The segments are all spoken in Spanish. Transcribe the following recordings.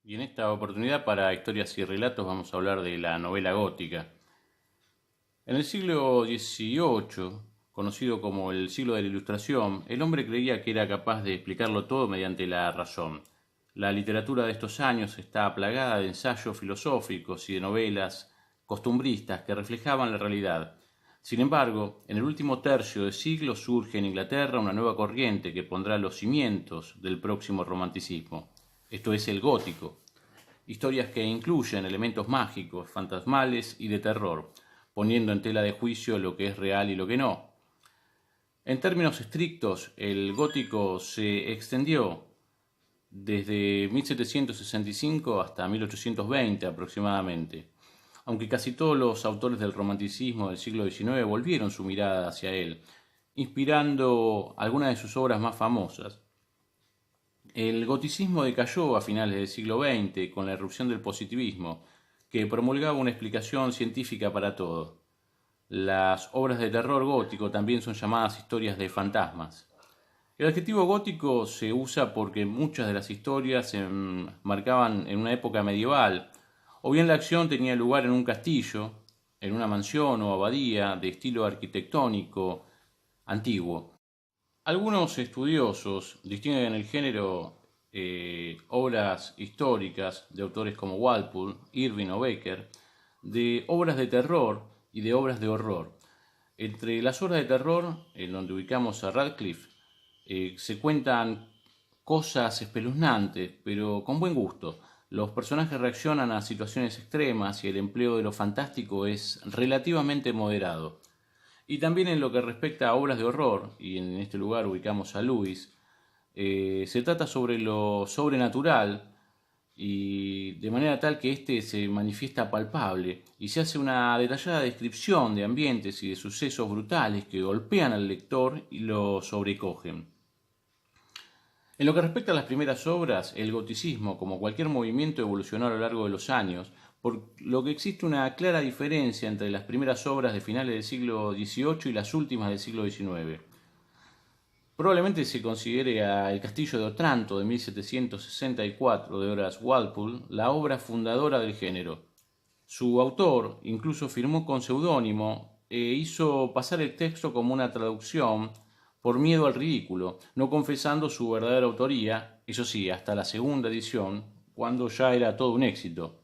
Y en esta oportunidad para historias y relatos vamos a hablar de la novela gótica. En el siglo XVIII, conocido como el siglo de la Ilustración, el hombre creía que era capaz de explicarlo todo mediante la razón. La literatura de estos años está plagada de ensayos filosóficos y de novelas costumbristas que reflejaban la realidad. Sin embargo, en el último tercio del siglo surge en Inglaterra una nueva corriente que pondrá los cimientos del próximo romanticismo. Esto es el gótico. Historias que incluyen elementos mágicos, fantasmales y de terror, poniendo en tela de juicio lo que es real y lo que no. En términos estrictos, el gótico se extendió desde 1765 hasta 1820 aproximadamente, aunque casi todos los autores del romanticismo del siglo XIX volvieron su mirada hacia él, inspirando algunas de sus obras más famosas. El goticismo decayó a finales del siglo XX con la irrupción del positivismo, que promulgaba una explicación científica para todo. Las obras de terror gótico también son llamadas historias de fantasmas. El adjetivo gótico se usa porque muchas de las historias se marcaban en una época medieval, o bien la acción tenía lugar en un castillo, en una mansión o abadía de estilo arquitectónico antiguo. Algunos estudiosos distinguen el género obras históricas de autores como Walpole, Irving o Becker, de obras de terror y de obras de horror. Entre las obras de terror, en donde ubicamos a Radcliffe, se cuentan cosas espeluznantes, pero con buen gusto. Los personajes reaccionan a situaciones extremas y el empleo de lo fantástico es relativamente moderado. Y también en lo que respecta a obras de horror, y en este lugar ubicamos a Lewis, se trata sobre lo sobrenatural y de manera tal que éste se manifiesta palpable y se hace una detallada descripción de ambientes y de sucesos brutales que golpean al lector y lo sobrecogen. En lo que respecta a las primeras obras, el goticismo, como cualquier movimiento, evolucionó a lo largo de los años, por lo que existe una clara diferencia entre las primeras obras de finales del siglo XVIII y las últimas del siglo XIX. Probablemente se considere a El Castillo de Otranto de 1764 de Horace Walpole la obra fundadora del género. Su autor incluso firmó con seudónimo e hizo pasar el texto como una traducción por miedo al ridículo, no confesando su verdadera autoría, eso sí, hasta la segunda edición, cuando ya era todo un éxito.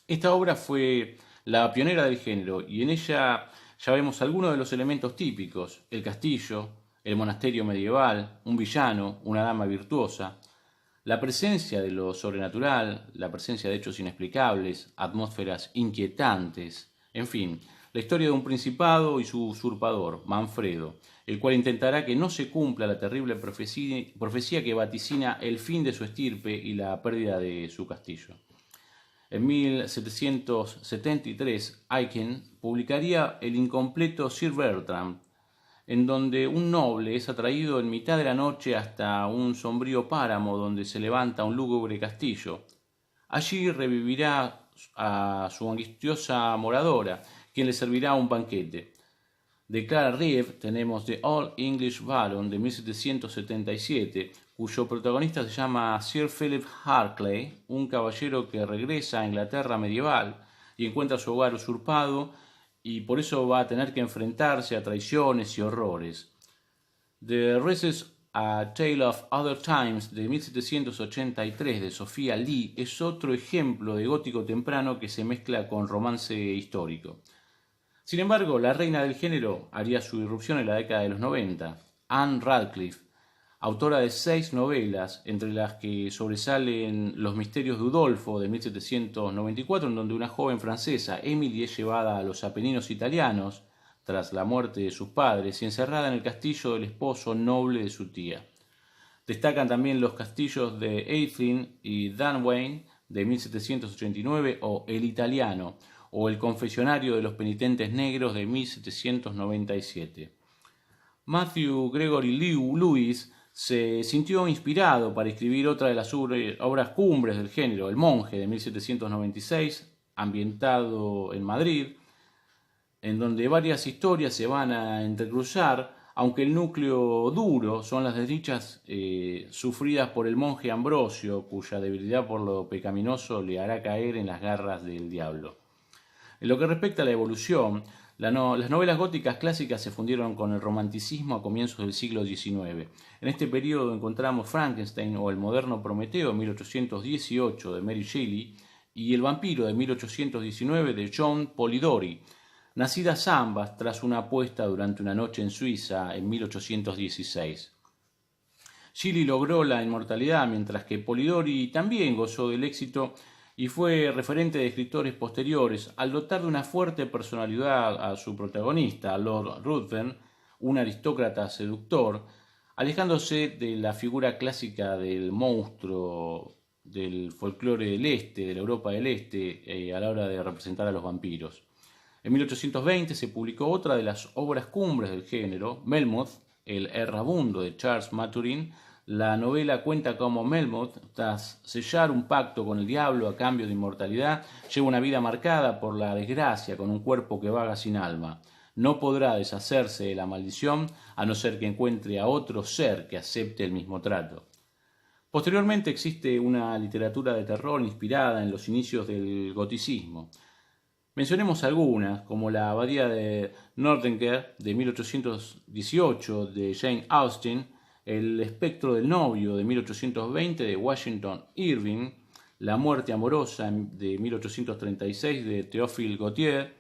Esta obra fue la pionera del género y en ella ya vemos algunos de los elementos típicos: el castillo, el monasterio medieval, un villano, una dama virtuosa, la presencia de lo sobrenatural, la presencia de hechos inexplicables, atmósferas inquietantes, en fin, la historia de un principado y su usurpador, Manfredo, el cual intentará que no se cumpla la terrible profecía que vaticina el fin de su estirpe y la pérdida de su castillo. En 1773, Aiken publicaría el incompleto Sir Bertrand, en donde un noble es atraído en mitad de la noche hasta un sombrío páramo donde se levanta un lúgubre castillo. Allí revivirá a su angustiosa moradora, quien le servirá un banquete. De Clara Reeve tenemos The Old English Baron de 1777, cuyo protagonista se llama Sir Philip Harclay, un caballero que regresa a Inglaterra medieval y encuentra su hogar usurpado y por eso va a tener que enfrentarse a traiciones y horrores. The Races A Tale of Other Times de 1783 de Sophia Lee es otro ejemplo de gótico temprano que se mezcla con romance histórico. Sin embargo, la reina del género haría su irrupción en la década de los 90, Anne Radcliffe, autora de 6 novelas, entre las que sobresalen Los misterios de Udolfo de 1794, en donde una joven francesa, Emily, es llevada a los Apeninos italianos tras la muerte de sus padres y encerrada en el castillo del esposo noble de su tía. Destacan también los castillos de Eithin y Dunwayne de 1789 o El Italiano o El confesionario de los penitentes negros de 1797. Matthew Gregory Lewis se sintió inspirado para escribir otra de las obras cumbres del género, El monje de 1796, ambientado en Madrid, en donde varias historias se van a entrecruzar aunque el núcleo duro son las desdichas sufridas por el monje Ambrosio, cuya debilidad por lo pecaminoso le hará caer en las garras del diablo. En lo que respecta a la evolución, las novelas góticas clásicas se fundieron con el romanticismo a comienzos del siglo XIX. En este periodo encontramos Frankenstein o el moderno Prometeo, 1818, de Mary Shelley, y El vampiro, de 1819, de John Polidori, nacidas ambas tras una apuesta durante una noche en Suiza en 1816. Shelley logró la inmortalidad, mientras que Polidori también gozó del éxito y fue referente de escritores posteriores al dotar de una fuerte personalidad a su protagonista, Lord Ruthven, un aristócrata seductor, alejándose de la figura clásica del monstruo del folclore del este, de la Europa del Este, a la hora de representar a los vampiros. En 1820 se publicó otra de las obras cumbres del género, Melmoth, el errabundo de Charles Maturin. La novela cuenta cómo Melmoth, tras sellar un pacto con el diablo a cambio de inmortalidad, lleva una vida marcada por la desgracia con un cuerpo que vaga sin alma. No podrá deshacerse de la maldición a no ser que encuentre a otro ser que acepte el mismo trato. Posteriormente existe una literatura de terror inspirada en los inicios del goticismo. Mencionemos algunas, como La abadía de Northanger, de 1818, de Jane Austen, El espectro del novio, de 1820, de Washington Irving, La muerte amorosa, de 1836, de Théophile Gautier,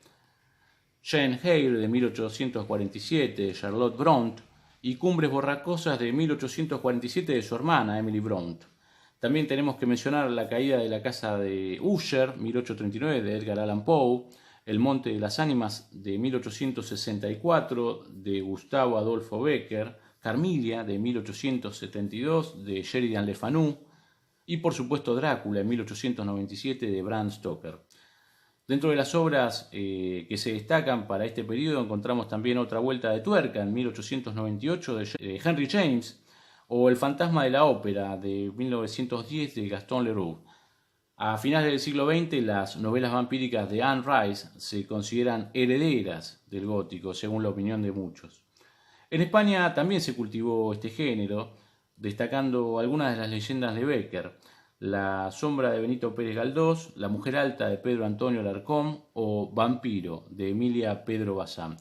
Jane Eyre, de 1847, de Charlotte Brontë, y Cumbres borrascosas, de 1847, de su hermana, Emily Brontë. También tenemos que mencionar La caída de la casa de Usher, 1839, de Edgar Allan Poe, El monte de las ánimas, de 1864, de Gustavo Adolfo Bécquer, Carmilla, de 1872, de Sheridan Le Fanu, y por supuesto Drácula, en 1897, de Bram Stoker. Dentro de las obras que se destacan para este periodo encontramos también Otra vuelta de tuerca, en 1898, de Henry James, o El fantasma de la ópera, de 1910, de Gaston Leroux. A finales del siglo XX, las novelas vampíricas de Anne Rice se consideran herederas del gótico, según la opinión de muchos. En España también se cultivó este género, destacando algunas de las leyendas de Bécquer: La sombra de Benito Pérez Galdós, La mujer alta de Pedro Antonio Alarcón o Vampiro, de Emilia Pedro Bazán.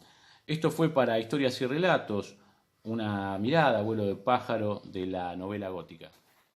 Esto fue para Historias y Relatos, una mirada, vuelo de pájaro, de la novela gótica.